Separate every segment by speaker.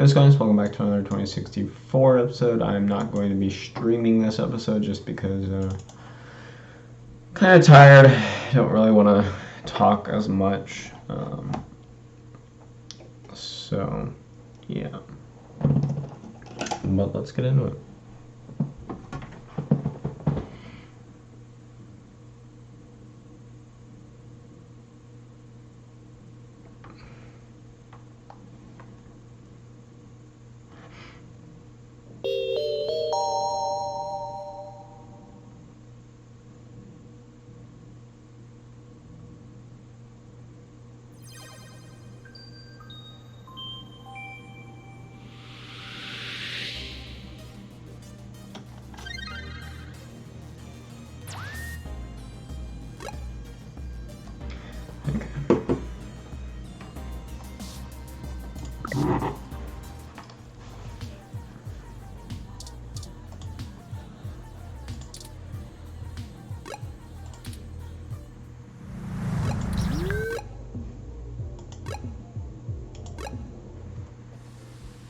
Speaker 1: Hey guys, welcome back to another 2064 episode. I'm not going to be streaming this episode just because kind of tired. I don't really want to talk as much. So, yeah. But let's get into it.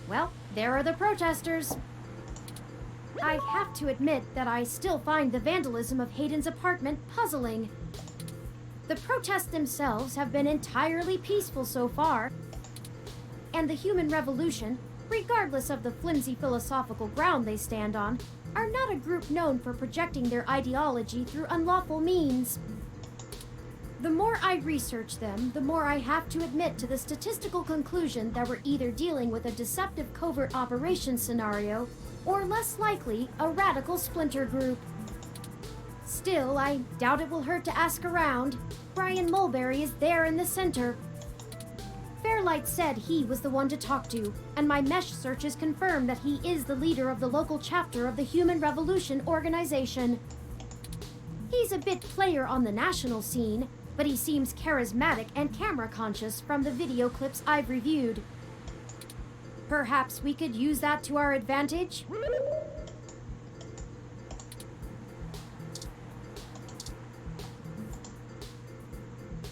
Speaker 2: Well, there are the protesters. I have to admit that I still find the vandalism of Hayden's apartment puzzling. The protests themselves have been entirely peaceful so far, and the human revolution, regardless of the flimsy philosophical ground they stand on, are not a group known for projecting their ideology through unlawful means. The more I research them, the more I have to admit to the statistical conclusion that we're either dealing with a deceptive covert operations scenario, or less likely, a radical splinter group. Still, I doubt it will hurt to ask around. Brian Mulberry is there in the center. Fairlight said he was the one to talk to, and my mesh searches confirm that he is the leader of the local chapter of the Human Revolution organization. He's a bit player on the national scene, but he seems charismatic and camera-conscious from the video clips I've reviewed. Perhaps we could use that to our advantage?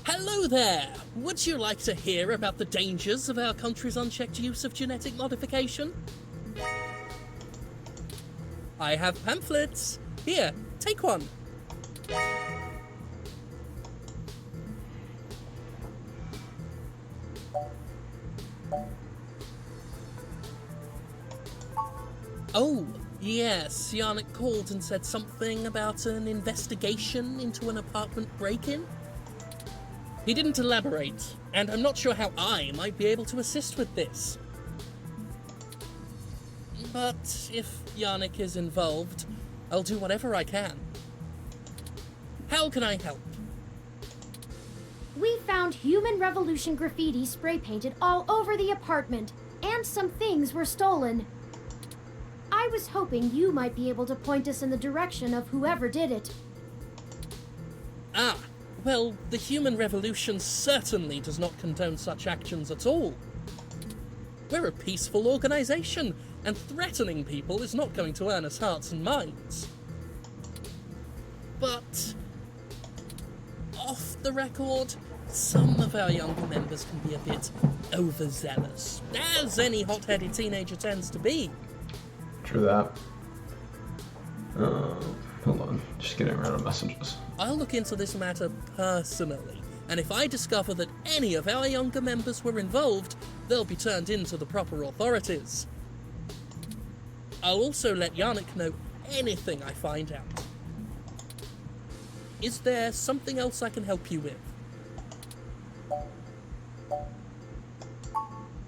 Speaker 3: Hello there! Would you like to hear about the dangers of our country's unchecked use of genetic modification? I have pamphlets. Here, take one. Oh, yes, Yannick called and said something about an investigation into an apartment break-in. He didn't elaborate, and I'm not sure how I might be able to assist with this. But if Yannick is involved, I'll do whatever I can. How can I help?
Speaker 2: We found Human Revolution graffiti spray painted all over the apartment, and some things were stolen. I was hoping you might be able to point us in the direction of whoever did it.
Speaker 3: Ah, well, the Human Revolution certainly does not condone such actions at all. We're a peaceful organization, and threatening people is not going to earn us hearts and minds. But off the record, some of our younger members can be a bit overzealous, as any hot-headed teenager tends to be.
Speaker 1: True that. Hold on, just getting rid of messages.
Speaker 3: I'll look into this matter personally, and if I discover that any of our younger members were involved, they'll be turned in to the proper authorities. I'll also let Yannick know anything I find out. Is there something else I can help you with?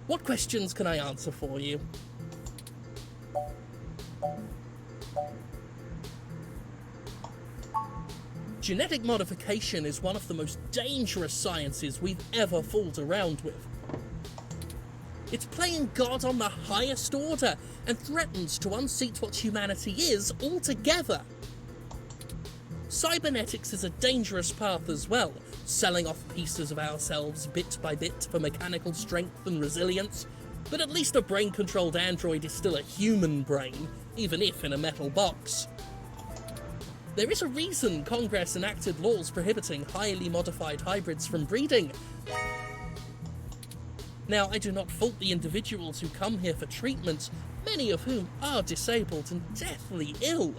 Speaker 3: What questions can I answer for you? Genetic modification is one of the most dangerous sciences we've ever fooled around with. It's playing God on the highest order and threatens to unseat what humanity is altogether. Cybernetics is a dangerous path as well, selling off pieces of ourselves bit by bit for mechanical strength and resilience, but at least a brain-controlled android is still a human brain, even if in a metal box. There is a reason Congress enacted laws prohibiting highly modified hybrids from breeding. Now, I do not fault the individuals who come here for treatment, many of whom are disabled and deathly ill.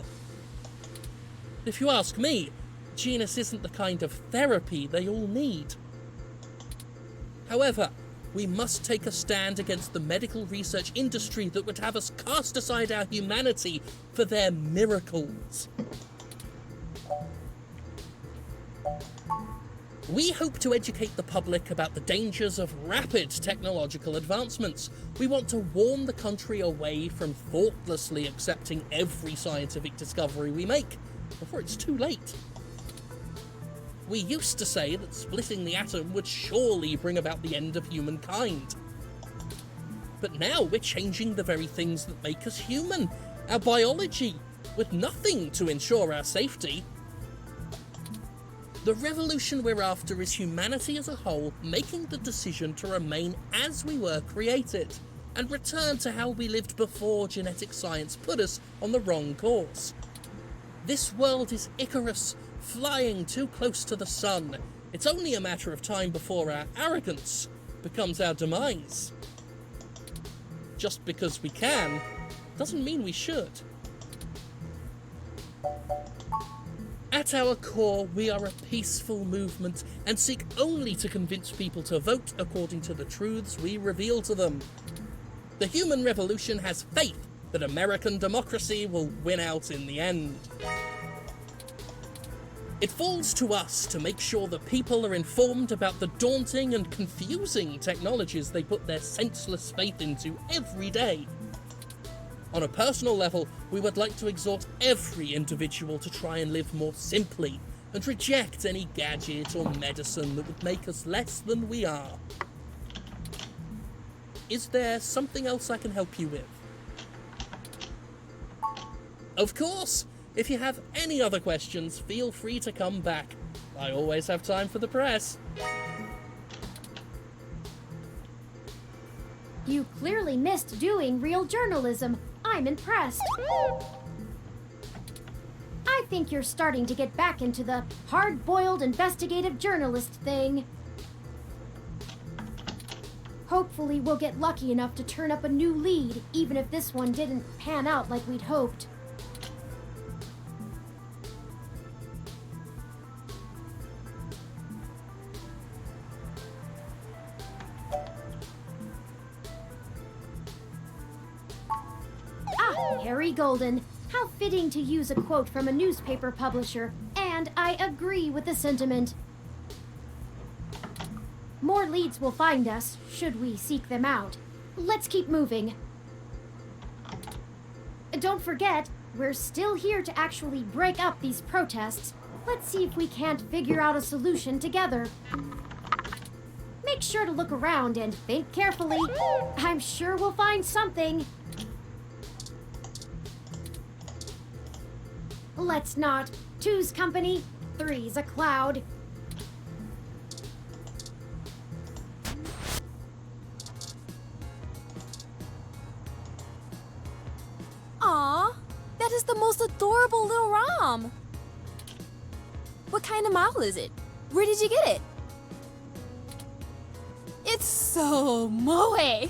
Speaker 3: If you ask me, Genus isn't the kind of therapy they all need. However, we must take a stand against the medical research industry that would have us cast aside our humanity for their miracles. We hope to educate the public about the dangers of rapid technological advancements. We want to warn the country away from thoughtlessly accepting every scientific discovery we make before it's too late. We used to say that splitting the atom would surely bring about the end of humankind. But now we're changing the very things that make us human, our biology, with nothing to ensure our safety. The revolution we're after is humanity as a whole making the decision to remain as we were created, and return to how we lived before genetic science put us on the wrong course. This world is Icarus, flying too close to the sun. It's only a matter of time before our arrogance becomes our demise. Just because we can, doesn't mean we should. At our core, we are a peaceful movement and seek only to convince people to vote according to the truths we reveal to them. The human revolution has faith that American democracy will win out in the end. It falls to us to make sure that people are informed about the daunting and confusing technologies they put their senseless faith into every day. On a personal level, we would like to exhort every individual to try and live more simply and reject any gadget or medicine that would make us less than we are. Is there something else I can help you with? Of course! If you have any other questions, feel free to come back. I always have time for the press.
Speaker 2: You clearly missed doing real journalism. I'm impressed. I think you're starting to get back into the hard-boiled investigative journalist thing. Hopefully we'll get lucky enough to turn up a new lead, even if this one didn't pan out like we'd hoped. Harry Golden. How fitting to use a quote from a newspaper publisher, and I agree with the sentiment. More leads will find us, should we seek them out. Let's keep moving. Don't forget, we're still here to actually break up these protests. Let's see if we can't figure out a solution together. Make sure to look around and think carefully. I'm sure we'll find something. Let's not. Two's company, three's a cloud.
Speaker 4: Aw, that is the most adorable little Rom. What kind of model is it? Where did you get it? It's so moe.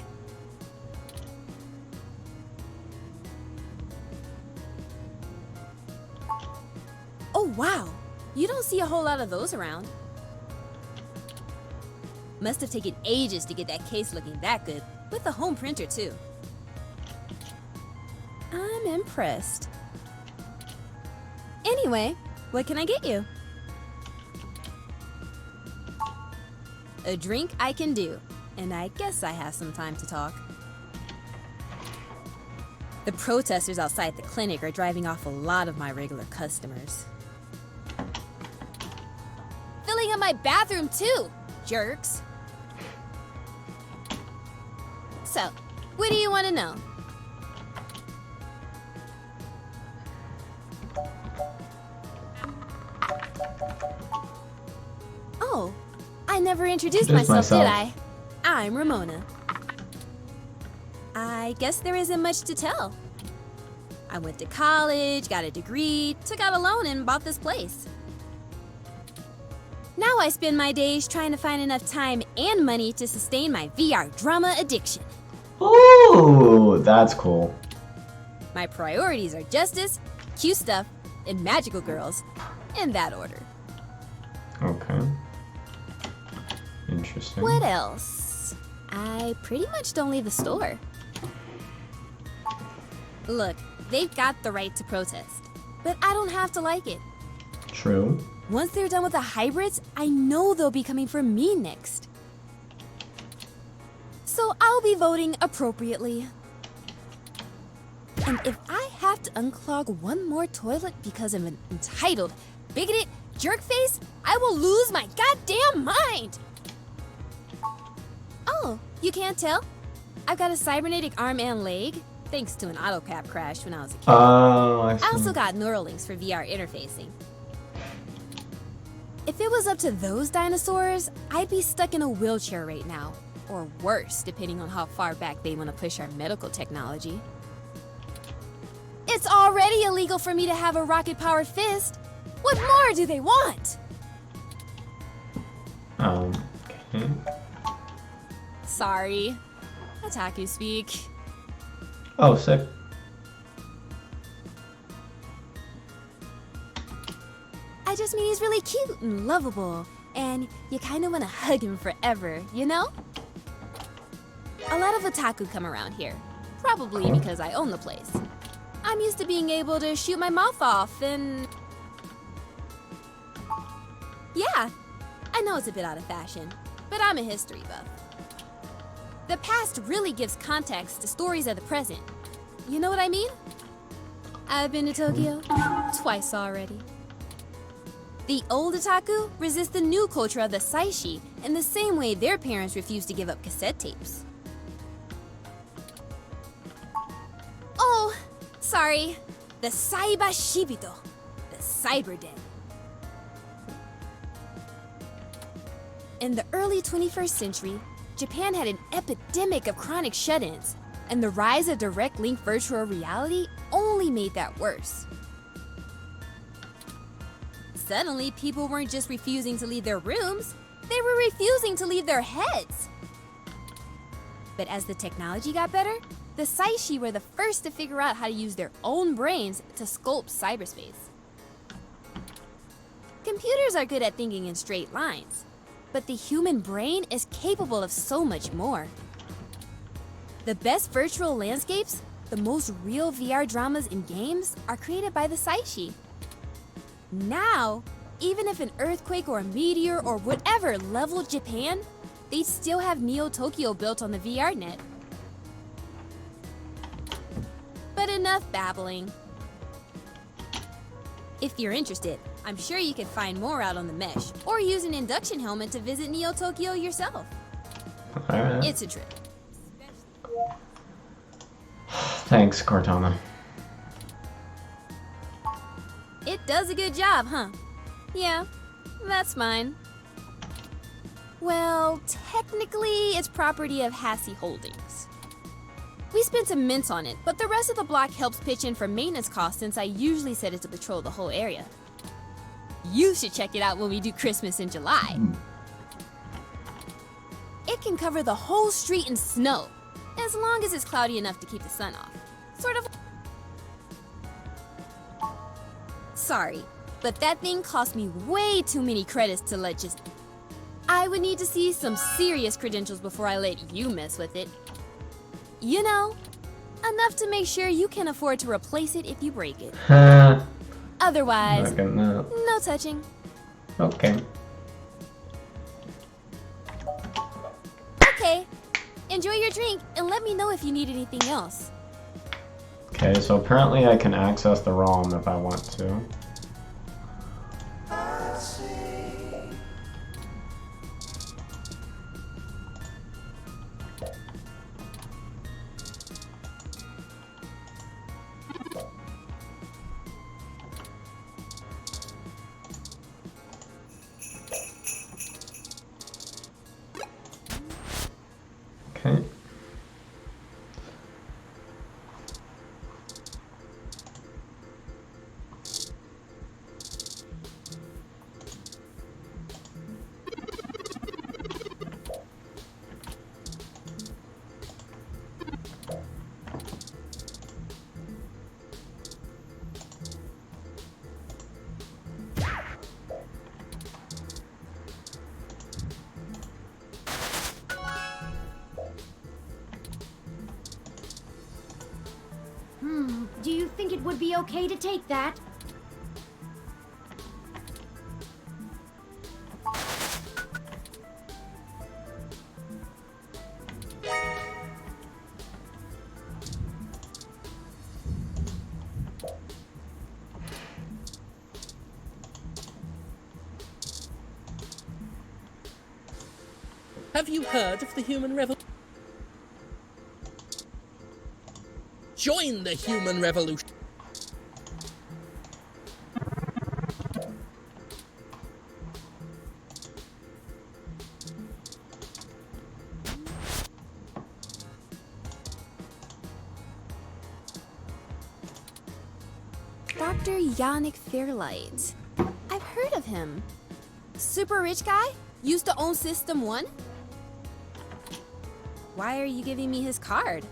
Speaker 4: Oh wow, you don't see a whole lot of those around. Must have taken ages to get that case looking that good, with a home printer too. I'm impressed. Anyway, what can I get you? A drink I can do, and I guess I have some time to talk. The protesters outside the clinic are driving off a lot of my regular customers. Filling up my bathroom too, jerks. So, what do you want to know? Oh, I never introduced myself, did I? I'm Ramona. I guess there isn't much to tell. I went to college, got a degree, took out a loan, and bought this place. Now I spend my days trying to find enough time and money to sustain my VR drama addiction.
Speaker 1: Ooh, that's cool.
Speaker 4: My priorities are justice, cute stuff, and magical girls. In that order.
Speaker 1: Okay. Interesting.
Speaker 4: What else? I pretty much don't leave the store. Look, they've got the right to protest, but I don't have to like it.
Speaker 1: True.
Speaker 4: Once they're done with the hybrids, I know they'll be coming for me next. So I'll be voting appropriately. And if I have to unclog one more toilet because of an entitled, bigoted jerkface, I will lose my goddamn mind! Oh, you can't tell? I've got a cybernetic arm and leg, thanks to an autocap crash when I was a kid.
Speaker 1: Oh, I see.
Speaker 4: I also got Neuralinks for VR interfacing. If it was up to those dinosaurs, I'd be stuck in a wheelchair right now. Or worse, depending on how far back they want to push our medical technology. It's already illegal for me to have a rocket-powered fist. What more do they want?
Speaker 1: Okay.
Speaker 4: Sorry. Otaku speak.
Speaker 1: Oh, sick.
Speaker 4: I just mean he's really cute and lovable, and you kind of want to hug him forever, you know? A lot of otaku come around here, probably because I own the place. I'm used to being able to shoot my mouth off and... Yeah, I know it's a bit out of fashion, but I'm a history buff. The past really gives context to stories of the present. You know what I mean? I've been to Tokyo twice already. The old otaku resist the new culture of the saishi in the same way their parents refuse to give up cassette tapes. Oh, sorry. The Saiba Shibito, the cyber dead. In the early 21st century, Japan had an epidemic of chronic shut-ins, and the rise of direct link virtual reality only made that worse. Suddenly, people weren't just refusing to leave their rooms, they were refusing to leave their heads. But as the technology got better, the Saishi were the first to figure out how to use their own brains to sculpt cyberspace. Computers are good at thinking in straight lines, but the human brain is capable of so much more. The best virtual landscapes, the most real VR dramas in games, are created by the Saishi. Now, even if an earthquake or a meteor or whatever leveled Japan, they'd still have Neo Tokyo built on the VR net. But enough babbling. If you're interested, I'm sure you can find more out on the mesh, or use an induction helmet to visit Neo Tokyo yourself.
Speaker 1: Alright.
Speaker 4: It's a trip.
Speaker 1: Thanks, Cortana.
Speaker 4: It does a good job, huh? Yeah, that's mine. Well, technically, it's property of Hassie Holdings. We spent some mints on it, but the rest of the block helps pitch in for maintenance costs since I usually set it to patrol the whole area. You should check it out when we do Christmas in July. It can cover the whole street in snow, as long as it's cloudy enough to keep the sun off. Sort of... Sorry, but that thing cost me way too many credits to let just... I would need to see some serious credentials before I let you mess with it. You know, enough to make sure you can afford to replace it if you break it. Otherwise,
Speaker 1: Not getting that.
Speaker 4: no touching.
Speaker 1: Okay.
Speaker 4: Okay, enjoy your drink and let me know if you need anything else.
Speaker 1: Okay, so apparently I can access the ROM if I want to. Okay.
Speaker 2: Do you think it would be okay to take that?
Speaker 3: Have you heard of the human revolution? Join the human revolution.
Speaker 4: Dr. Yannick Fairlight. I've heard of him. Super rich guy? Used to own System 1? Why are you giving me his card?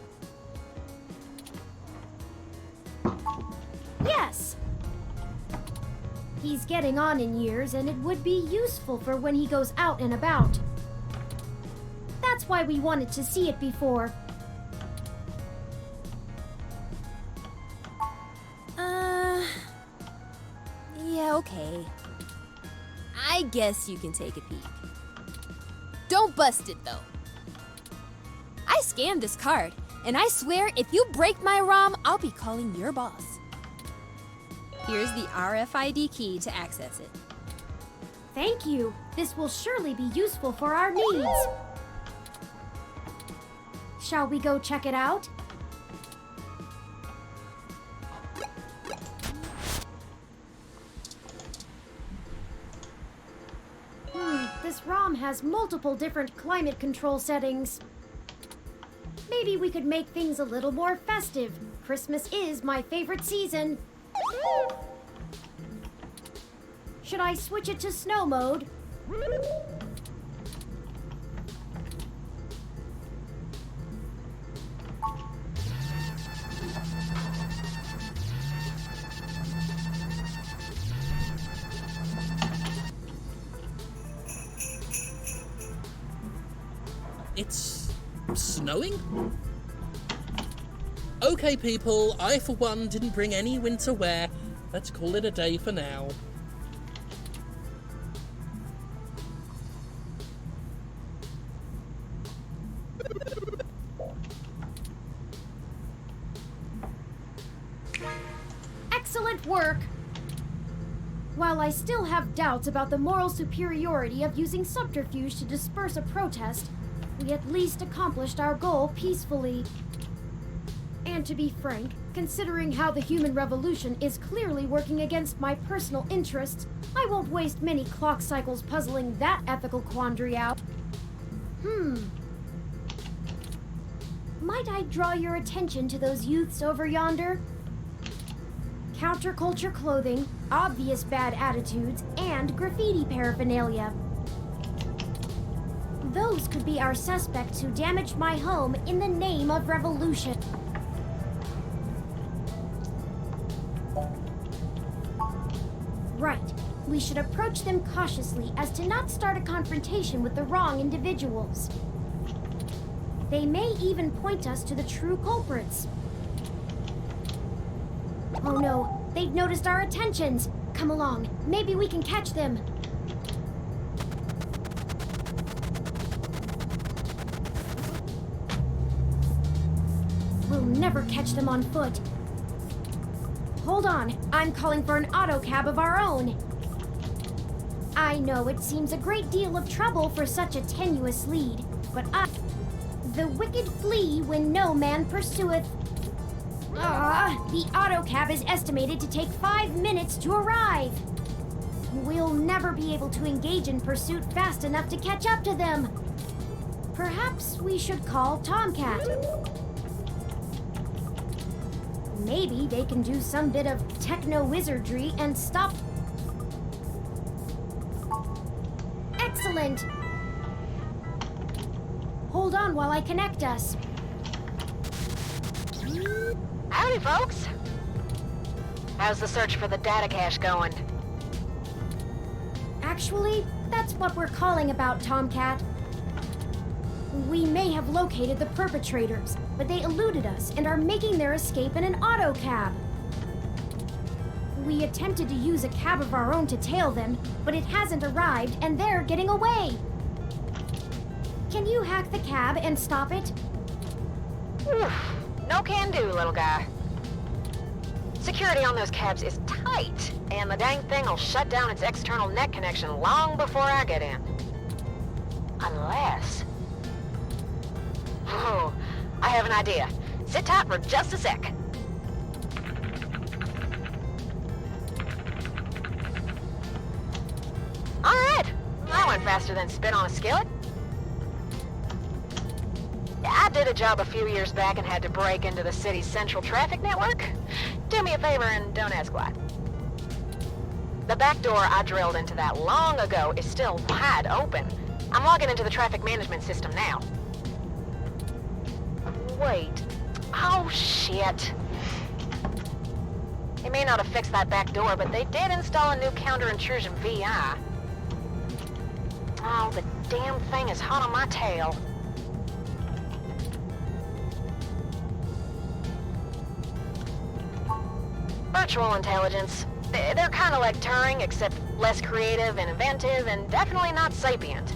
Speaker 2: Yes! He's getting on in years, and it would be useful for when he goes out and about. That's why we wanted to see it before.
Speaker 4: Yeah, okay. I guess you can take a peek. Don't bust it, though. I scanned this card, and I swear if you break my ROM, I'll be calling your boss. Here's the RFID key to access it.
Speaker 2: Thank you. This will surely be useful for our needs. Shall we go check it out? This ROM has multiple different climate control settings. Maybe we could make things a little more festive. Christmas is my favorite season. Should I switch it to snow mode?
Speaker 3: It's snowing? Okay, people, I for one didn't bring any winter wear. Let's call it a day for now.
Speaker 2: Excellent work! While I still have doubts about the moral superiority of using subterfuge to disperse a protest, we at least accomplished our goal peacefully. And to be frank, considering how the human revolution is clearly working against my personal interests, I won't waste many clock cycles puzzling that ethical quandary out. Might I draw your attention to those youths over yonder? Counterculture clothing, obvious bad attitudes, and graffiti paraphernalia. Those could be our suspects who damaged my home in the name of revolution. Right. We should approach them cautiously as to not start a confrontation with the wrong individuals. They may even point us to the true culprits. Oh no, they've noticed our attentions. Come along, maybe we can catch them. We'll never catch them on foot. Hold on, I'm calling for an auto cab of our own. I know it seems a great deal of trouble for such a tenuous lead, but the wicked flee when no man pursueth. The auto cab is estimated to take 5 minutes to arrive. We'll never be able to engage in pursuit fast enough to catch up to them. Perhaps we should call Tomcat. Maybe they can do some bit of techno-wizardry and stop. Excellent! Hold on while I connect us.
Speaker 5: Howdy, folks. How's the search for the data cache going?
Speaker 2: Actually, that's what we're calling about, Tomcat. We may have located the perpetrators, but they eluded us and are making their escape in an auto cab. We attempted to use a cab of our own to tail them, but it hasn't arrived and they're getting away. Can you hack the cab and stop it?
Speaker 5: Oof. No can do, little guy. Security on those cabs is tight, and the dang thing will shut down its external net connection long before I get in. Unless... Oh, I have an idea. Sit tight for just a sec. Alright, that went faster than spit on a skillet. I did a job a few years back and had to break into the city's central traffic network. Do me a favor and don't ask why. The back door I drilled into that long ago is still wide open. I'm logging into the traffic management system now. Wait. Oh, shit. They may not have fixed that back door, but they did install a new counter-intrusion VI. Oh, the damn thing is hot on my tail. Virtual intelligence. They're kind of like Turing, except less creative and inventive, and definitely not sapient.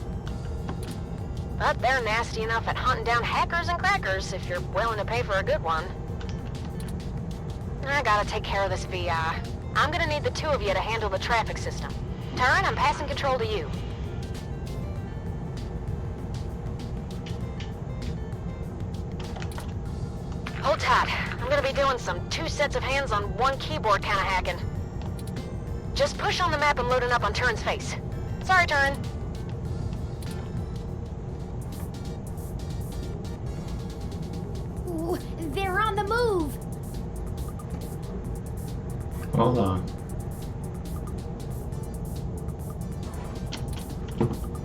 Speaker 5: But they're nasty enough at hunting down hackers and crackers if you're willing to pay for a good one. I gotta take care of this VI. I'm gonna need the two of you to handle the traffic system. Turing, I'm passing control to you. Hold tight. I'm gonna be doing some 2 sets of hands on 1 keyboard kind of hacking. Just push on the map and load it up on Turin's face. Sorry, Turin.
Speaker 2: Ooh, they're on the move!
Speaker 1: Hold on.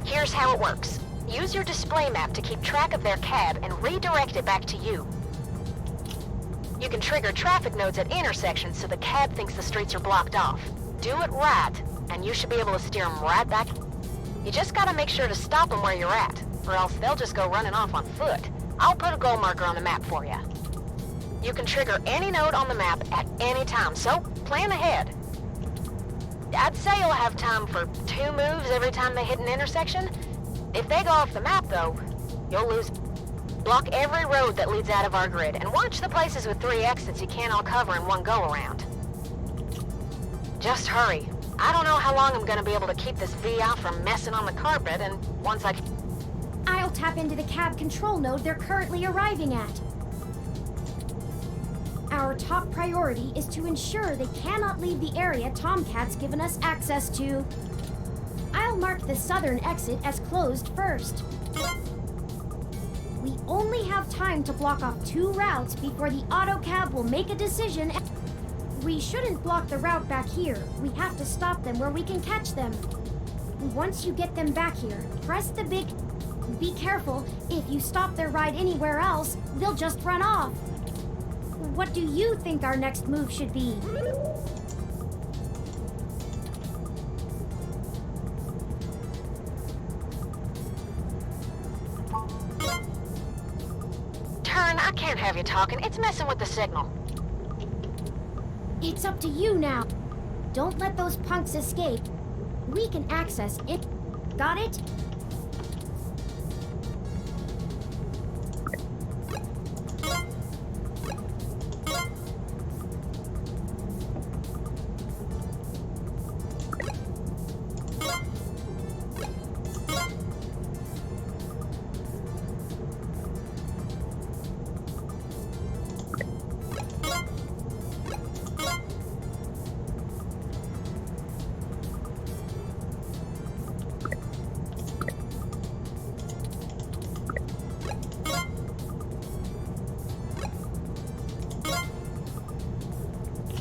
Speaker 5: Here's how it works. Use your display map to keep track of their cab and redirect it back to you. You can trigger traffic nodes at intersections so the cab thinks the streets are blocked off. Do it right, and you should be able to steer them right back. You just gotta make sure to stop them where you're at, or else they'll just go running off on foot. I'll put a goal marker on the map for you. You can trigger any node on the map at any time, so plan ahead. I'd say you'll have time for 2 moves every time they hit an intersection. If they go off the map, though, you'll lose. Block every road that leads out of our grid, and watch the places with 3 exits you can't all cover in one go-around. Just hurry. I don't know how long I'm gonna be able to keep this VI from messing on the carpet, and once
Speaker 2: I'll tap into the cab control node they're currently arriving at. Our top priority is to ensure they cannot leave the area Tomcat's given us access to. I'll mark the southern exit as closed first. We only have time to block off 2 routes before the autocab will make a decision. We shouldn't block the route back here. We have to stop them where we can catch them. Once you get them back here, press the big... Be careful. If you stop their ride anywhere else, they'll just run off. What do you think our next move should be?
Speaker 5: Turn, I can't have you talking. It's messing with the signal.
Speaker 2: It's up to you now. Don't let those punks escape. We can access it. Got it?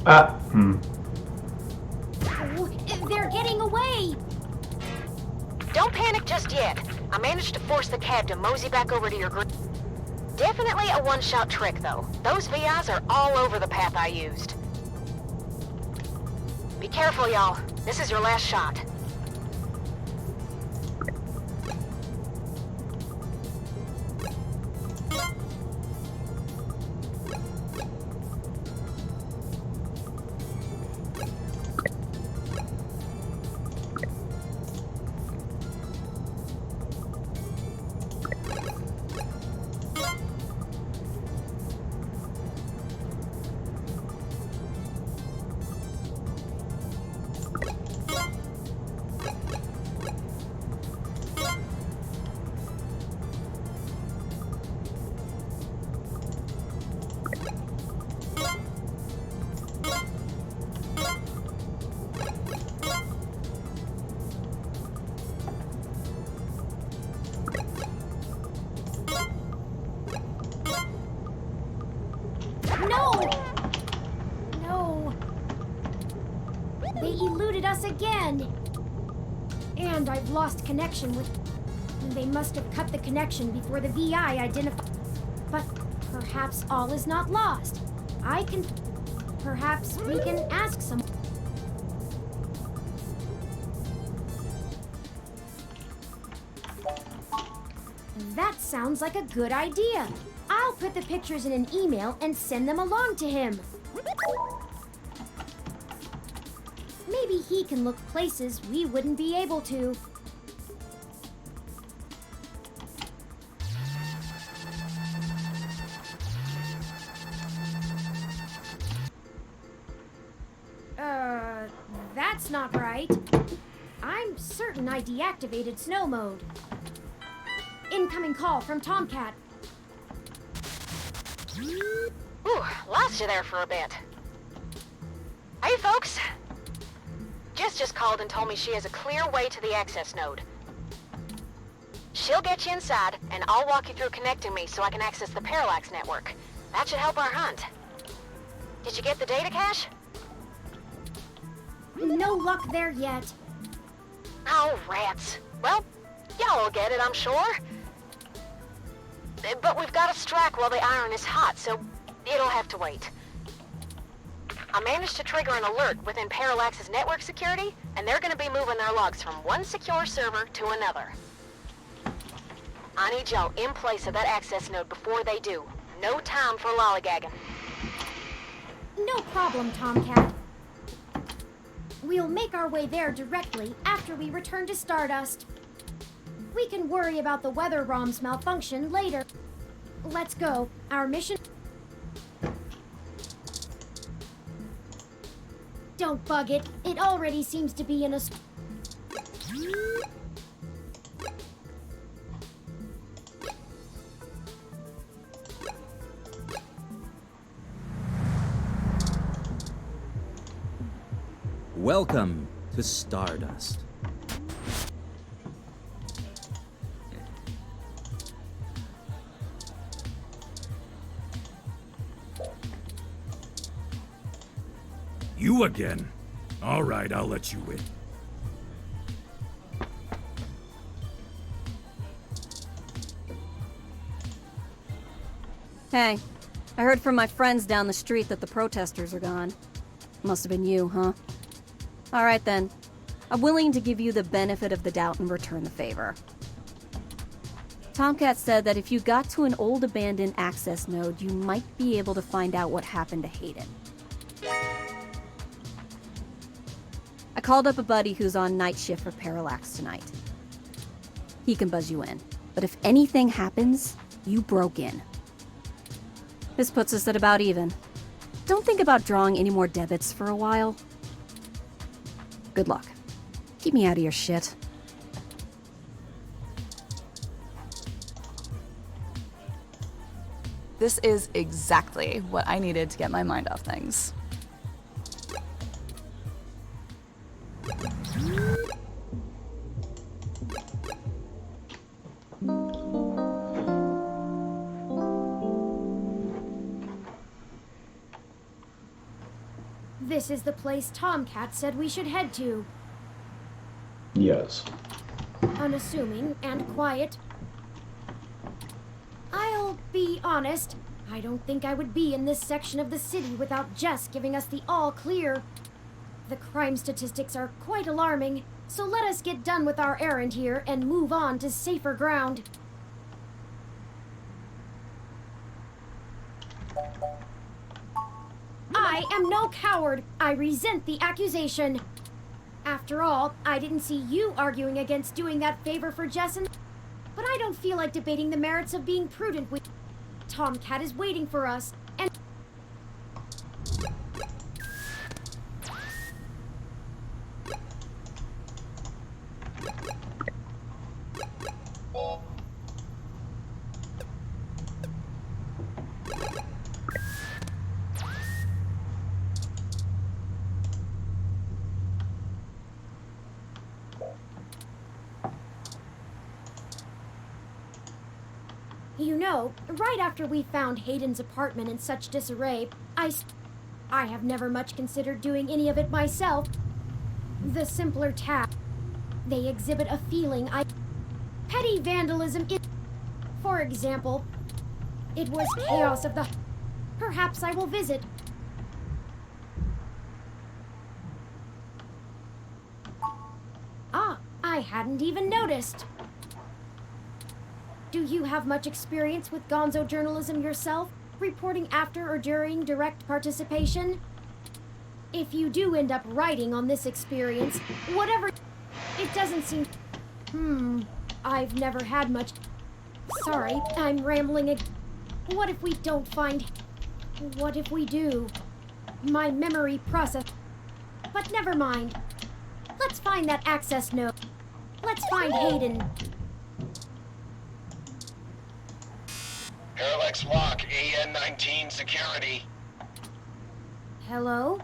Speaker 2: Oh, they're getting away!
Speaker 5: Don't panic just yet. I managed to force the cab to mosey back over to your grid. Definitely a one-shot trick, though. Those VIs are all over the path I used. Be careful, y'all. This is your last shot.
Speaker 2: They eluded us again! And I've lost connection with... They must have cut the connection before the VI identified... But perhaps all is not lost. Perhaps we can ask some... That sounds like a good idea. I'll put the pictures in an email and send them along to him. Maybe he can look places we wouldn't be able to. That's not right. I'm certain I deactivated snow mode. Incoming call from Tomcat.
Speaker 5: Ooh, lost you there for a bit. Hey, folks. Jess just called and told me she has a clear way to the access node. She'll get you inside, and I'll walk you through connecting me so I can access the Parallax network. That should help our hunt. Did you get the data cache?
Speaker 2: No luck there yet.
Speaker 5: Oh, rats. Well, y'all will get it, I'm sure. But we've got to strike while the iron is hot, so it'll have to wait. I managed to trigger an alert within Parallax's network security, and they're going to be moving their logs from one secure server to another. I need y'all in place of that access node before they do. No time for lollygagging.
Speaker 2: No problem, Tomcat. We'll make our way there directly after we return to Stardust. We can worry about the weather ROM's malfunction later. Let's go. Our mission... Don't bug it. It already seems to be in a...
Speaker 6: Welcome to Stardust.
Speaker 7: You again? All right, I'll let you in.
Speaker 8: Hey, I heard from my friends down the street that the protesters are gone. Must have been you, huh? All right then. I'm willing to give you the benefit of the doubt and return the favor. Tomcat said that if you got to an old abandoned access node, you might be able to find out what happened to Hayden. I called up a buddy who's on night shift for Parallax tonight. He can buzz you in, but if anything happens, you broke in. This puts us at about even. Don't think about drawing any more debits for a while. Good luck. Keep me out of your shit.
Speaker 9: This is exactly what I needed to get my mind off things.
Speaker 2: This is the place Tomcat said we should head to.
Speaker 1: Yes.
Speaker 2: Unassuming and quiet. I'll be honest, I don't think I would be in this section of the city without Jess giving us the all clear. The crime statistics are quite alarming, so let us get done with our errand here and move on to safer ground. I am no coward. I resent the accusation. After all, I didn't see you arguing against doing that favor for Jess, but I don't feel like debating the merits of being prudent with... Tomcat is waiting for us, and... You know, right after we found Hayden's apartment in such disarray, I have never much considered doing any of it myself, The simpler tasks. They exhibit a feeling Petty vandalism is... For example, it was chaos of the... Perhaps I will visit. Ah, I hadn't even noticed. Do you have much experience with gonzo journalism yourself? Reporting after or during direct participation? If you do end up writing on this experience, whatever... It doesn't seem... I've never had much... Sorry, I'm rambling. What if we don't find... What if we do? My memory process... But never mind. Let's find that access node. Let's find Hayden.
Speaker 10: Parallax Walk, AN-19 security.
Speaker 2: Hello?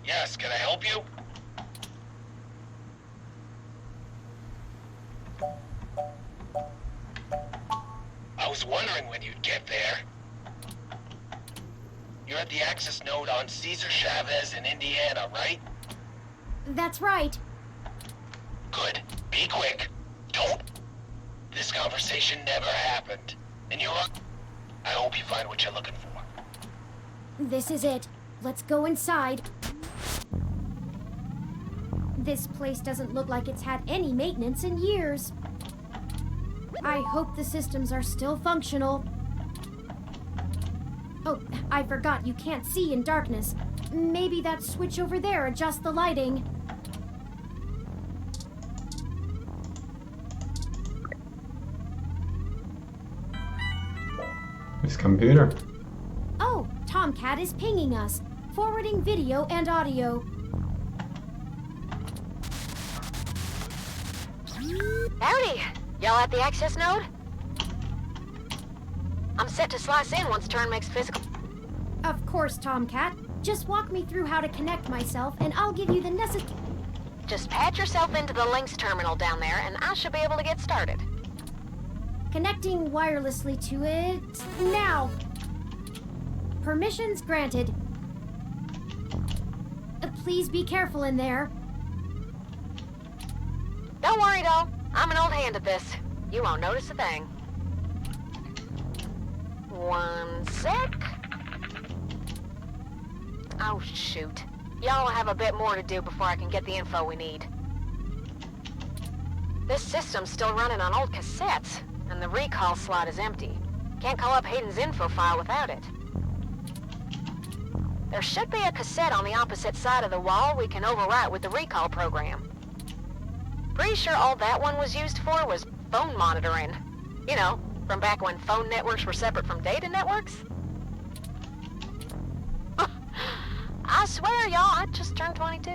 Speaker 10: Yes, can I help you? I was wondering when you'd get there. You're at the access node on Cesar Chavez in Indiana, right?
Speaker 2: That's right.
Speaker 10: Good. Be quick. Don't. This conversation never happened. And I hope you find what you're looking for.
Speaker 2: This is it. Let's go inside. This place doesn't look like it's had any maintenance in years. I hope the systems are still functional. Oh, I forgot you can't see in darkness. Maybe that switch over there adjusts the lighting.
Speaker 1: This computer.
Speaker 2: Oh, Tomcat is pinging us, forwarding video and audio.
Speaker 5: Howdy! Y'all at the access node? I'm set to slice in once turn makes physical...
Speaker 2: Of course, Tomcat. Just walk me through how to connect myself, and I'll give you the necessary...
Speaker 5: Just patch yourself into the links terminal down there, and I should be able to get started.
Speaker 2: Connecting wirelessly to it... now! Permissions granted. Please be careful in there.
Speaker 5: Don't worry, doll. I'm an old hand at this. You won't notice a thing. One sec. Oh, shoot. Y'all have a bit more to do before I can get the info we need. This system's still running on old cassettes, and the recall slot is empty. Can't call up Hayden's info file without it. There should be a cassette on the opposite side of the wall we can overwrite with the recall program. Pretty sure all that one was used for was phone monitoring. You know, from back when phone networks were separate from data networks. I swear, y'all, I just turned 22.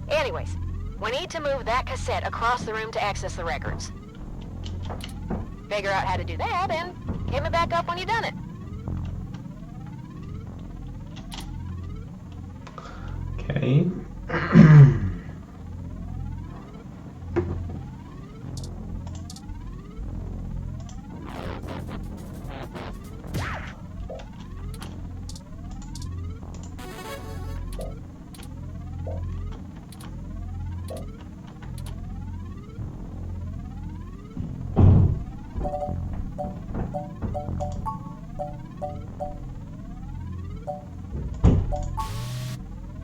Speaker 5: Anyways, we need to move that cassette across the room to access the records. Figure out how to do that, and hit me back up when you've done it.
Speaker 1: Okay.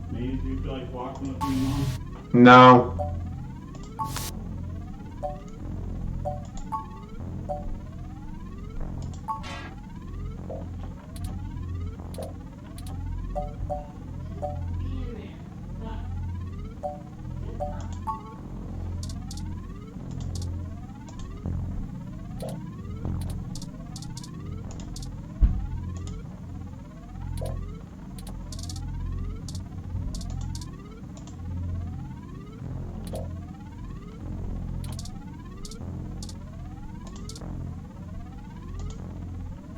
Speaker 11: Maybe you feel like walking with me, Mom?
Speaker 1: No.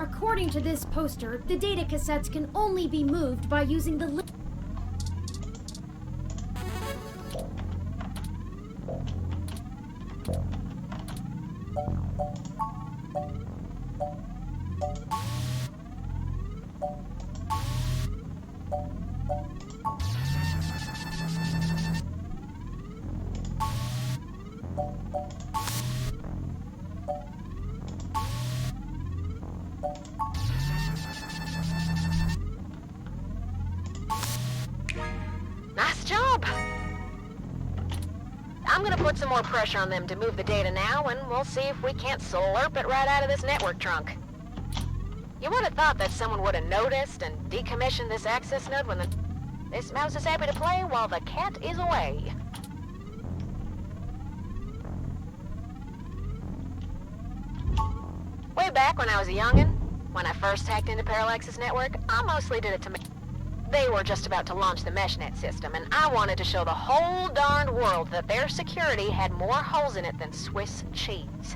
Speaker 2: According to this poster, the data cassettes can only be moved by using the
Speaker 5: I'm gonna put some more pressure on them to move the data now, and we'll see if we can't slurp it right out of this network trunk. You would have thought that someone would have noticed and decommissioned this access node when this mouse is happy to play while the cat is away. Way back when I was a youngin', when I first hacked into Parallax's network, I mostly did it to They were just about to launch the meshnet system, and I wanted to show the whole darned world that their security had more holes in it than Swiss cheese.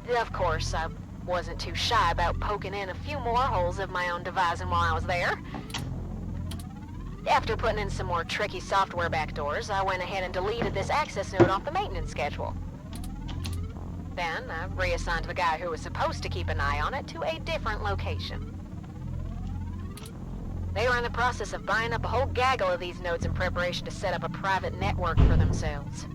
Speaker 5: Of course, I wasn't too shy about poking in a few more holes of my own devising while I was there. After putting in some more tricky software backdoors, I went ahead and deleted this access node off the maintenance schedule. Then, I reassigned the guy who was supposed to keep an eye on it to a different location. They were in the process of buying up a whole gaggle of these nodes in preparation to set up a private network for themselves.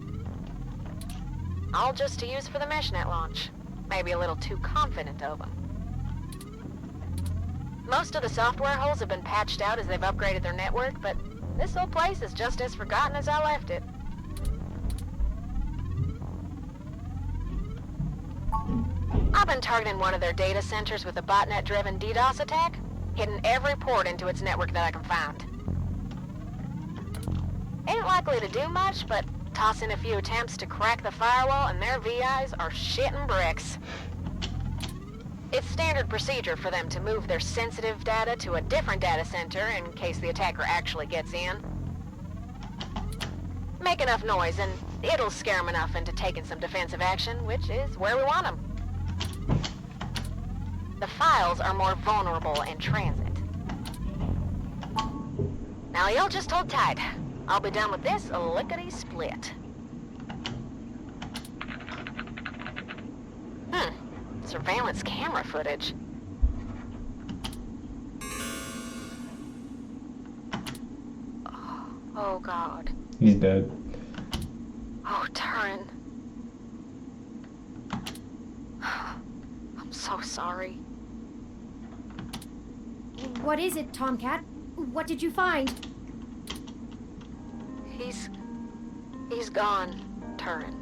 Speaker 5: All just to use for the meshnet launch. Maybe a little too confident of them. Most of the software holes have been patched out as they've upgraded their network, but this old place is just as forgotten as I left it. I've been targeting one of their data centers with a botnet-driven DDoS attack, hitting every port into its network that I can find. Ain't likely to do much, but toss in a few attempts to crack the firewall and their VIs are shitting bricks. It's standard procedure for them to move their sensitive data to a different data center in case the attacker actually gets in. Make enough noise and it'll scare them enough into taking some defensive action, which is where we want them. The files are more vulnerable in transit. Now you'll just hold tight. I'll be done with this lickety-split. Surveillance camera footage. Oh, God.
Speaker 1: He's dead.
Speaker 5: Oh, Turin. I'm so sorry.
Speaker 2: What is it, Tomcat? What did you find?
Speaker 5: He's gone, Turin.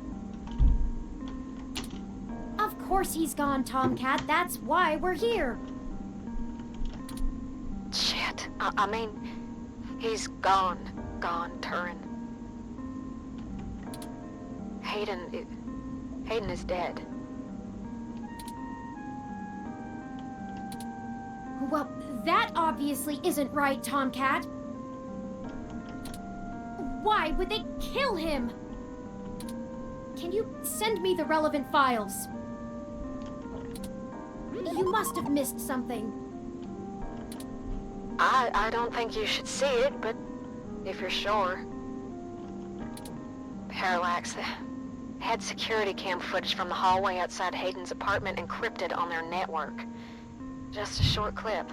Speaker 2: Of course he's gone, Tomcat. That's why we're here.
Speaker 5: Shit. I mean, he's gone, Turin. Hayden is dead.
Speaker 2: Well, that obviously isn't right, Tomcat. Why would they kill him? Can you send me the relevant files? You must have missed something.
Speaker 5: I don't think you should see it, but if you're sure. Parallax had security cam footage from the hallway outside Hayden's apartment encrypted on their network. Just a short clip.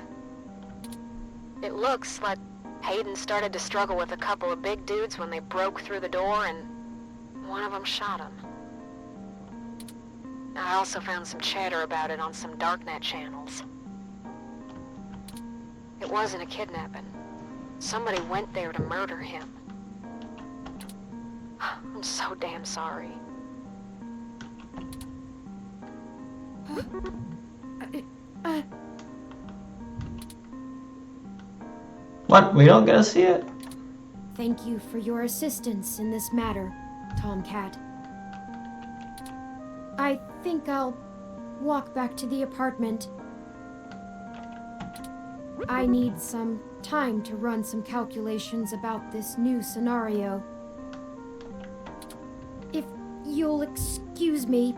Speaker 5: It looks like Hayden started to struggle with a couple of big dudes when they broke through the door and one of them shot him. I also found some chatter about it on some darknet channels. It wasn't a kidnapping. Somebody went there to murder him. I'm so damn sorry.
Speaker 1: What? We don't get to see it?
Speaker 2: Thank you for your assistance in this matter, Tomcat. I think I'll walk back to the apartment. I need some time to run some calculations about this new scenario. If you'll excuse me.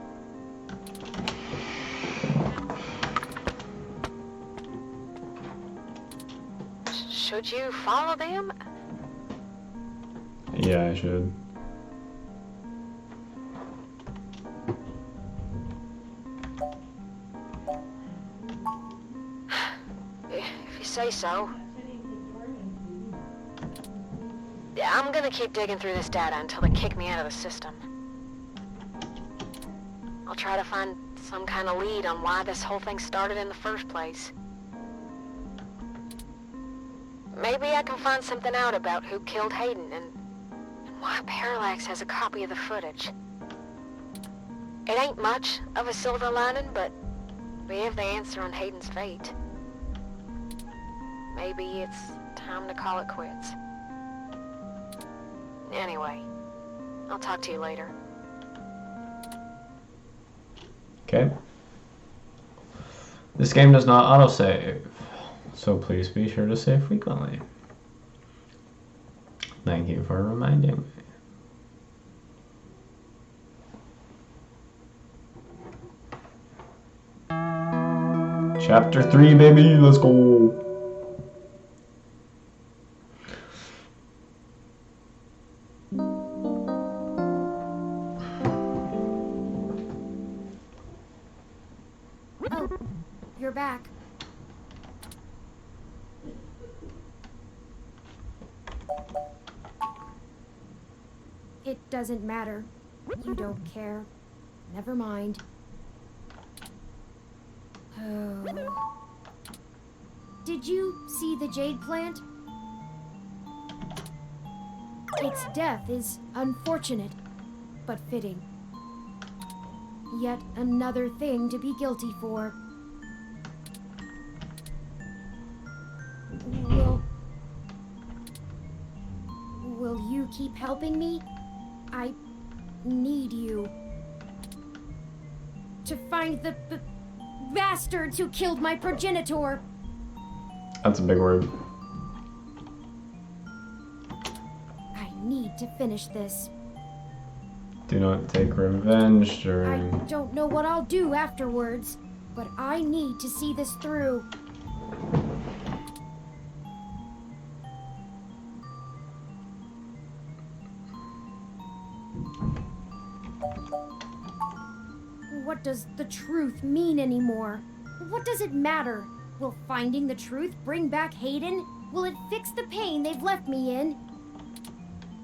Speaker 5: Should you follow them?
Speaker 1: Yeah, I should.
Speaker 5: If you say so. I'm gonna keep digging through this data until they kick me out of the system. I'll try to find some kind of lead on why this whole thing started in the first place. Maybe I can find something out about who killed Hayden and why Parallax has a copy of the footage. It ain't much of a silver lining, but we have the answer on Hayden's fate. Maybe it's time to call it quits. Anyway, I'll talk to you later.
Speaker 1: Okay. This game does not autosave, so please be sure to save frequently. Thank you for reminding me. Chapter 3, baby, let's go.
Speaker 2: Oh, you're back. It doesn't matter. You don't care. Never mind. Oh. Did you see the jade plant? Its death is unfortunate, but fitting. Yet another thing to be guilty for. Will you keep helping me? I need you. To find the bastards who killed my progenitor.
Speaker 1: That's a big word.
Speaker 2: I need to finish this.
Speaker 1: Do not take revenge
Speaker 2: I
Speaker 1: during...
Speaker 2: don't know what I'll do afterwards, but I need to see this through. What does the truth mean anymore? What does it matter? Will finding the truth bring back Hayden? Will it fix the pain they've left me in?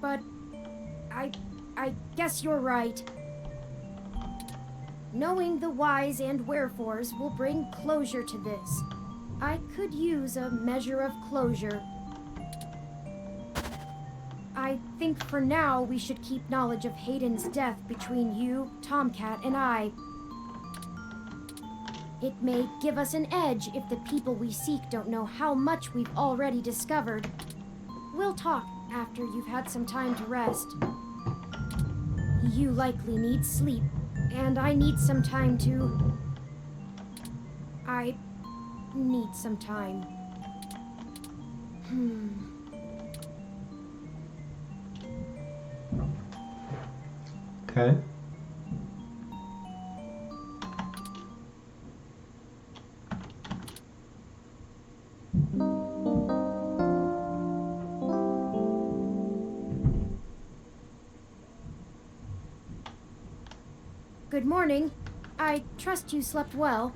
Speaker 2: But I guess you're right. Knowing the whys and wherefores will bring closure to this. I could use a measure of closure. I think for now we should keep knowledge of Hayden's death between you, Tomcat, and I. It may give us an edge if the people we seek don't know how much we've already discovered. We'll talk after you've had some time to rest. You likely need sleep, and I need some time to... I need some time.
Speaker 1: Okay.
Speaker 2: Good morning. I trust you slept well.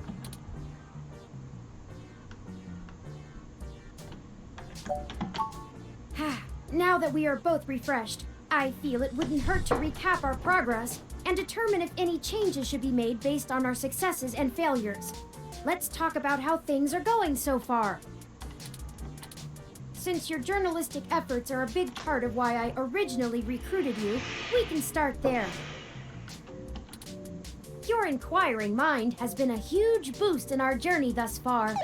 Speaker 2: Now that we are both refreshed, I feel it wouldn't hurt to recap our progress and determine if any changes should be made based on our successes and failures. Let's talk about how things are going so far. Since your journalistic efforts are a big part of why I originally recruited you, we can start there. Your inquiring mind has been a huge boost in our journey thus far.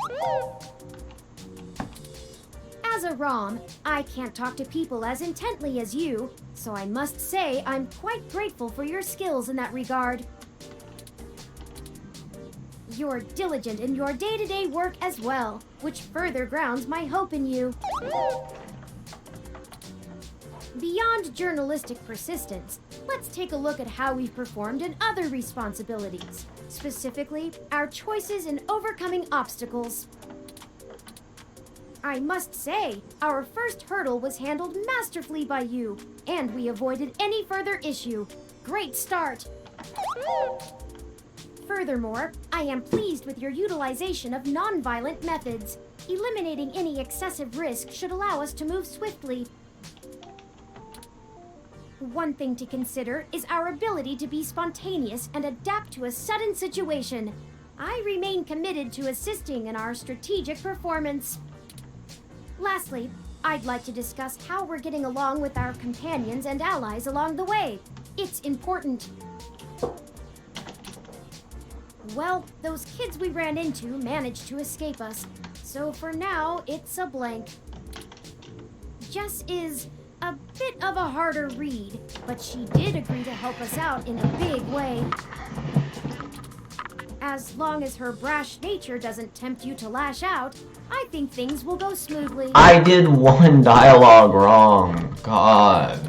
Speaker 2: As a ROM, I can't talk to people as intently as you, so I must say I'm quite grateful for your skills in that regard. You're diligent in your day-to-day work as well, which further grounds my hope in you. Beyond journalistic persistence, let's take a look at how we've performed in other responsibilities, specifically our choices in overcoming obstacles. I must say, our first hurdle was handled masterfully by you, and we avoided any further issue. Great start! Furthermore, I am pleased with your utilization of non-violent methods. Eliminating any excessive risk should allow us to move swiftly. One thing to consider is our ability to be spontaneous and adapt to a sudden situation. I remain committed to assisting in our strategic performance. Lastly, I'd like to discuss how we're getting along with our companions and allies along the way. It's important. Well, those kids we ran into managed to escape us, so for now, it's a blank. Jess is a bit of a harder read, but she did agree to help us out in a big way. As long as her brash nature doesn't tempt you to lash out, I think things will go smoothly.
Speaker 1: I did one dialogue wrong. God.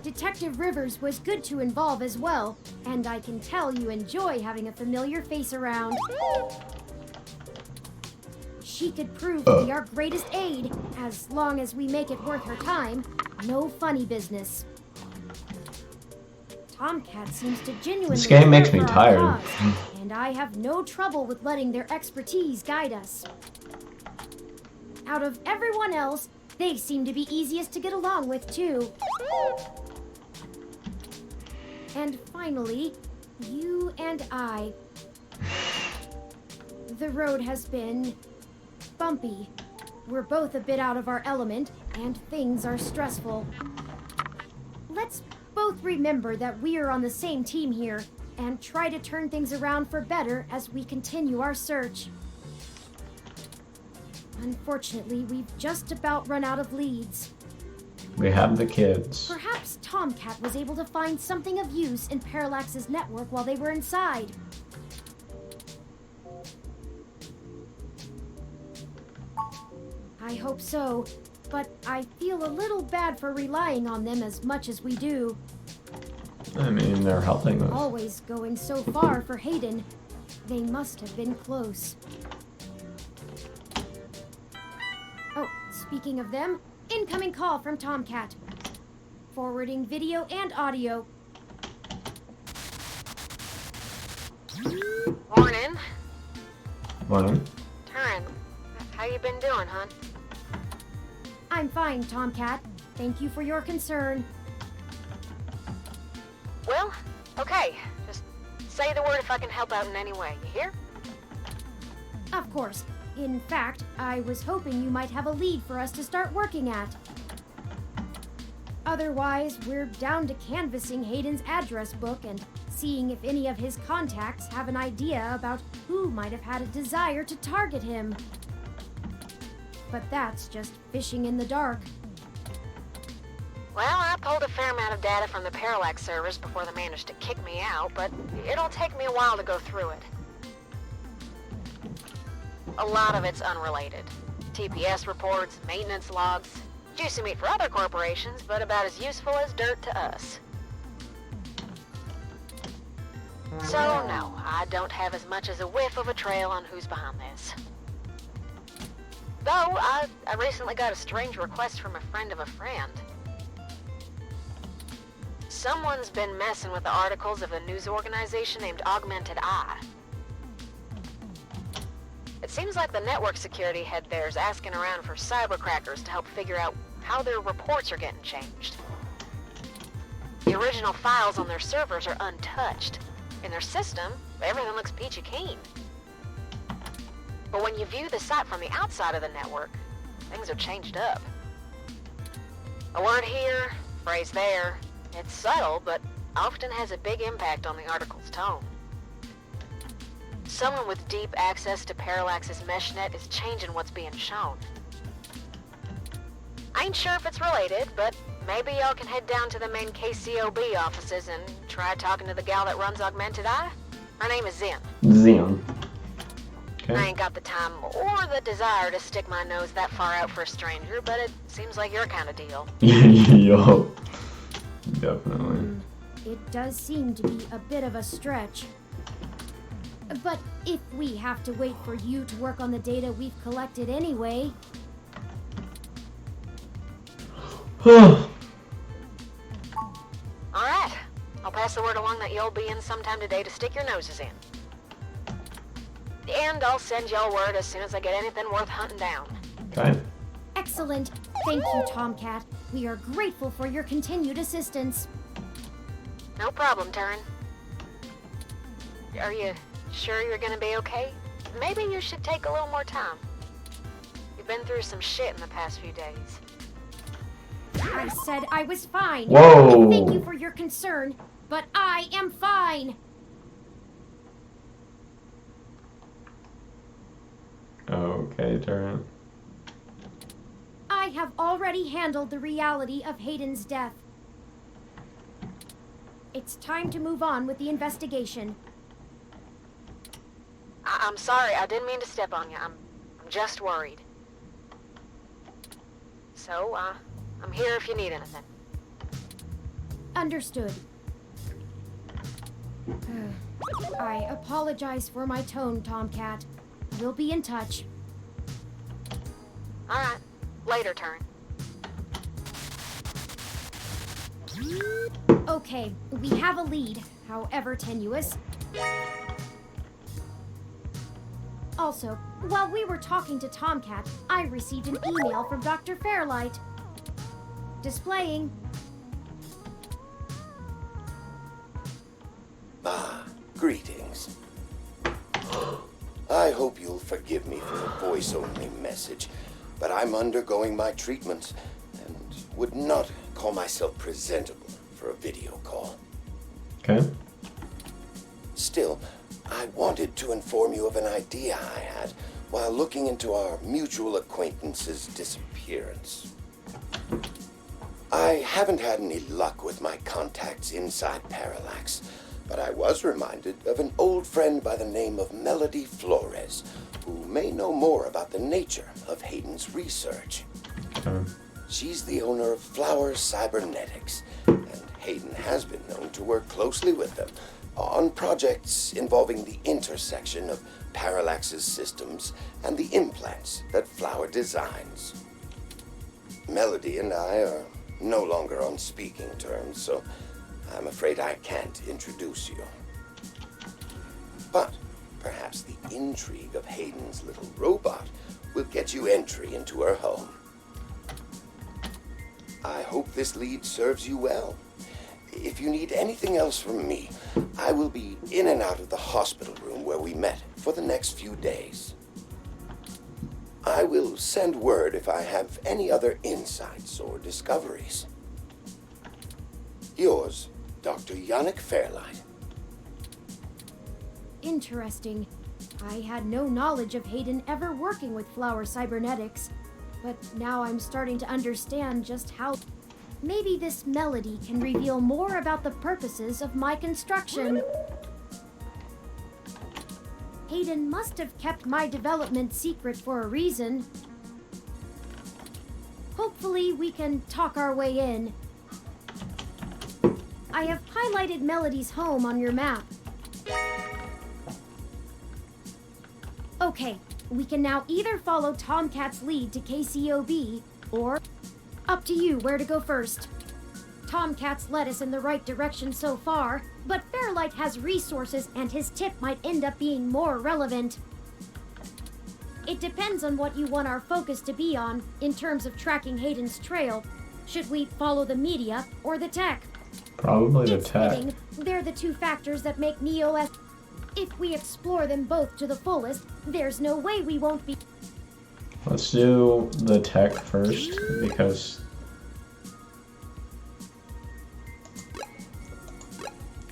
Speaker 2: Detective Rivers was good to involve as well, and I can tell you enjoy having a familiar face around. She could prove to be our greatest aid, as long as we make it worth her time. No funny business. Tomcat seems to genuinely
Speaker 1: This game makes
Speaker 2: care
Speaker 1: me
Speaker 2: for our
Speaker 1: tired.
Speaker 2: cause, and I have no trouble with letting their expertise guide us. Out of everyone else, they seem to be easiest to get along with, too. And finally, you and I. The road has been bumpy. We're both a bit out of our element, and things are stressful. Let's both remember that we are on the same team here, and try to turn things around for better as we continue our search. Unfortunately, we've just about run out of leads.
Speaker 1: We have the kids.
Speaker 2: Perhaps Tomcat was able to find something of use in Parallax's network while they were inside. I hope so, but I feel a little bad for relying on them as much as we do.
Speaker 1: I mean, they're helping us.
Speaker 2: Always going so far for Hayden. They must have been close. Oh, speaking of them, incoming call from Tomcat. Forwarding video and audio.
Speaker 5: Morning.
Speaker 1: Morning.
Speaker 5: Turin, how you been doing, hon?
Speaker 2: I'm fine, Tomcat. Thank you for your concern.
Speaker 5: Well, okay. Just say the word if I can help out in any way. You hear?
Speaker 2: Of course. In fact, I was hoping you might have a lead for us to start working at. Otherwise, we're down to canvassing Hayden's address book and seeing if any of his contacts have an idea about who might have had a desire to target him. But that's just fishing in the dark.
Speaker 5: Well, I pulled a fair amount of data from the Parallax servers before they managed to kick me out, but it'll take me a while to go through it. A lot of it's unrelated. TPS reports, maintenance logs, juicy meat for other corporations, but about as useful as dirt to us. So, no, I don't have as much as a whiff of a trail on who's behind this. Though, I recently got a strange request from a friend of a friend. Someone's been messing with the articles of a news organization named Augmented Eye. It seems like the network security head there's asking around for cybercrackers to help figure out how their reports are getting changed. The original files on their servers are untouched. In their system, everything looks peachy keen. But when you view the site from the outside of the network, things are changed up. A word here, phrase there. It's subtle, but often has a big impact on the article's tone. Someone with deep access to Parallax's meshnet is changing what's being shown. I ain't sure if it's related, but maybe y'all can head down to the main KCOB offices and try talking to the gal that runs Augmented Eye. Her name is Zen.
Speaker 1: Zen. Okay.
Speaker 5: I ain't got the time or the desire to stick my nose that far out for a stranger, but it seems like your kind of deal.
Speaker 1: Yo. Definitely.
Speaker 2: It does seem to be a bit of a stretch. But if we have to wait for you to work on the data we've collected anyway...
Speaker 5: Alright. I'll pass the word along that you'll be in sometime today to stick your noses in. And I'll send y'all word as soon as I get anything worth hunting down.
Speaker 1: Okay.
Speaker 2: Excellent. Thank you, Tomcat. We are grateful for your continued assistance.
Speaker 5: No problem, Turin. Are you sure you're gonna be okay? Maybe you should take a little more time. You've been through some shit in the past few days.
Speaker 2: I said I was fine.
Speaker 1: Whoa.
Speaker 2: Thank you for your concern, but I am fine.
Speaker 1: Okay, Tara.
Speaker 2: I have already handled the reality of Hayden's death. It's time to move on with the investigation.
Speaker 5: I'm sorry, I didn't mean to step on you. I'm just worried. So, I'm here if you need anything.
Speaker 2: Understood. I apologize for my tone, Tomcat. We'll be in touch.
Speaker 5: Alright, later, Turn.
Speaker 2: Okay, we have a lead, however tenuous. Also, while we were talking to Tomcat, I received an email from Dr. Fairlight. Displaying.
Speaker 12: Greetings. I hope you'll forgive me for a voice-only message, but I'm undergoing my treatments and would not call myself presentable for a video call.
Speaker 1: Okay.
Speaker 12: Still, I wanted to inform you of an idea I had while looking into our mutual acquaintance's disappearance. I haven't had any luck with my contacts inside Parallax, but I was reminded of an old friend by the name of Melody Flores, who may know more about the nature of Hayden's research. She's the owner of Flower Cybernetics, and Hayden has been known to work closely with them on projects involving the intersection of Parallax's systems and the implants that Flower designs. Melody and I are no longer on speaking terms, so I'm afraid I can't introduce you. But perhaps the intrigue of Hayden's little robot will get you entry into her home. I hope this lead serves you well. If you need anything else from me, I will be in and out of the hospital room where we met for the next few days. I will send word if I have any other insights or discoveries. Yours, Dr. Yannick Fairlight.
Speaker 2: Interesting. I had no knowledge of Hayden ever working with Flower Cybernetics, but now I'm starting to understand just how... Maybe this Melody can reveal more about the purposes of my construction. Hayden must have kept my development secret for a reason. Hopefully we can talk our way in. I have highlighted Melody's home on your map. Okay, we can now either follow Tomcat's lead to KCOB, or... Up to you where to go first. Tomcat's led us in the right direction so far, but Fairlight has resources and his tip might end up being more relevant. It depends on what you want our focus to be on in terms of tracking Hayden's trail. Should we follow the media or the tech?
Speaker 1: Probably the
Speaker 2: It's
Speaker 1: tech.
Speaker 2: fitting. They're the two factors that make Neo as... If we explore them both to the fullest, there's no way we won't be...
Speaker 1: Let's do the tech first, because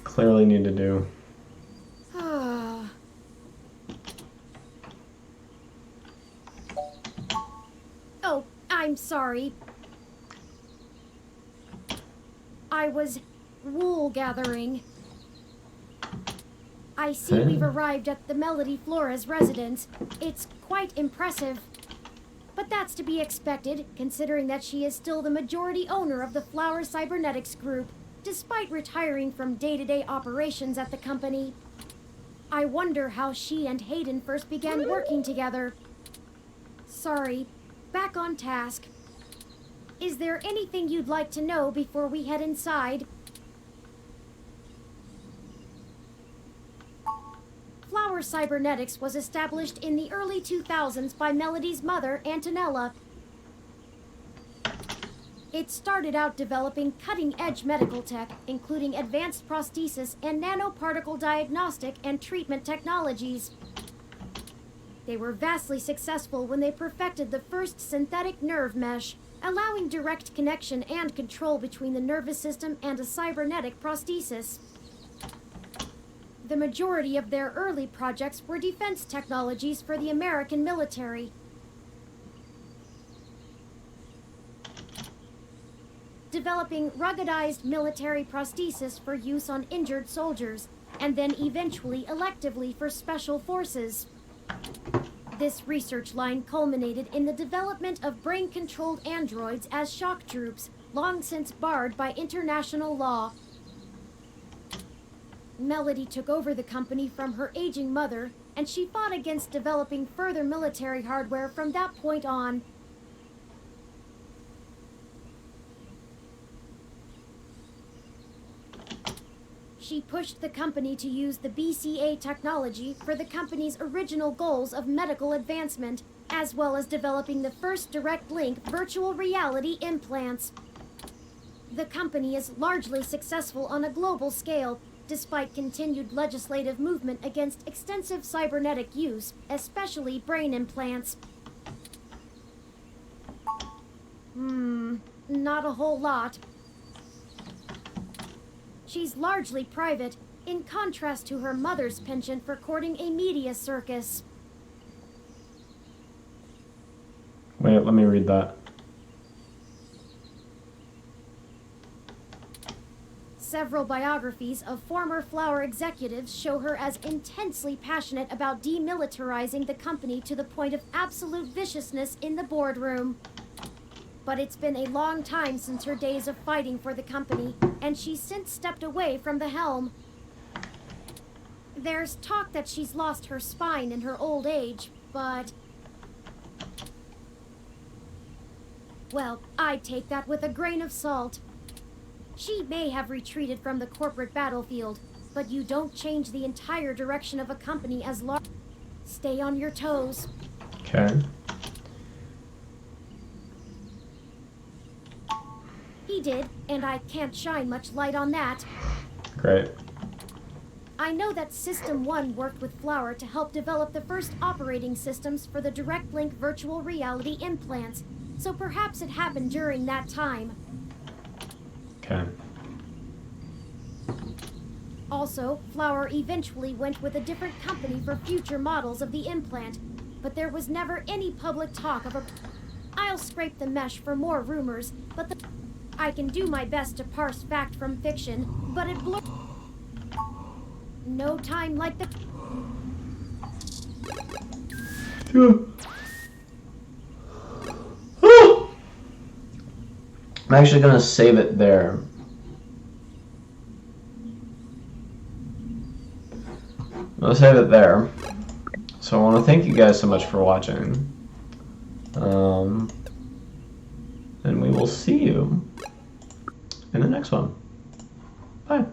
Speaker 1: clearly need to do.
Speaker 2: Oh, I'm sorry. I was wool gathering. I see we've arrived at the Melody Flores residence. It's quite impressive. But that's to be expected, considering that she is still the majority owner of the Flower Cybernetics Group, despite retiring from day-to-day operations at the company. I wonder how she and Hayden first began working together. Sorry, back on task. Is there anything you'd like to know before we head inside? Flower Cybernetics was established in the early 2000s by Melody's mother, Antonella. It started out developing cutting-edge medical tech, including advanced prosthesis and nanoparticle diagnostic and treatment technologies. They were vastly successful when they perfected the first synthetic nerve mesh, allowing direct connection and control between the nervous system and a cybernetic prosthesis. The majority of their early projects were defense technologies for the American military. Developing ruggedized military prosthesis for use on injured soldiers, and then eventually electively for special forces. This research line culminated in the development of brain-controlled androids as shock troops, long since barred by international law. Melody took over the company from her aging mother, and she fought against developing further military hardware from that point on. She pushed the company to use the BCA technology for the company's original goals of medical advancement, as well as developing the first direct link virtual reality implants. The company is largely successful on a global scale, despite continued legislative movement against extensive cybernetic use, especially brain implants. Not a whole lot. She's largely private, in contrast to her mother's penchant for courting a media circus.
Speaker 1: Wait, let me read that.
Speaker 2: Several biographies of former Flower executives show her as intensely passionate about demilitarizing the company to the point of absolute viciousness in the boardroom. But it's been a long time since her days of fighting for the company, and she's since stepped away from the helm. There's talk that she's lost her spine in her old age, but... well, I take that with a grain of salt. She may have retreated from the corporate battlefield, but you don't change the entire direction of a company as large. Stay on your toes.
Speaker 1: Okay.
Speaker 2: He did, and I can't shine much light on that.
Speaker 1: Great.
Speaker 2: I know that System 1 worked with Flower to help develop the first operating systems for the direct link virtual reality implants, so perhaps it happened during that time.
Speaker 1: Okay.
Speaker 2: Also, Flower eventually went with a different company for future models of the implant, but there was never any public talk of a... I'll scrape the mesh for more rumors, but I can do my best to parse fact from fiction, but it no time like the...
Speaker 1: I'm actually going to save it there. I'll save it there. So I want to thank you guys so much for watching. And we will see you in the next one. Bye.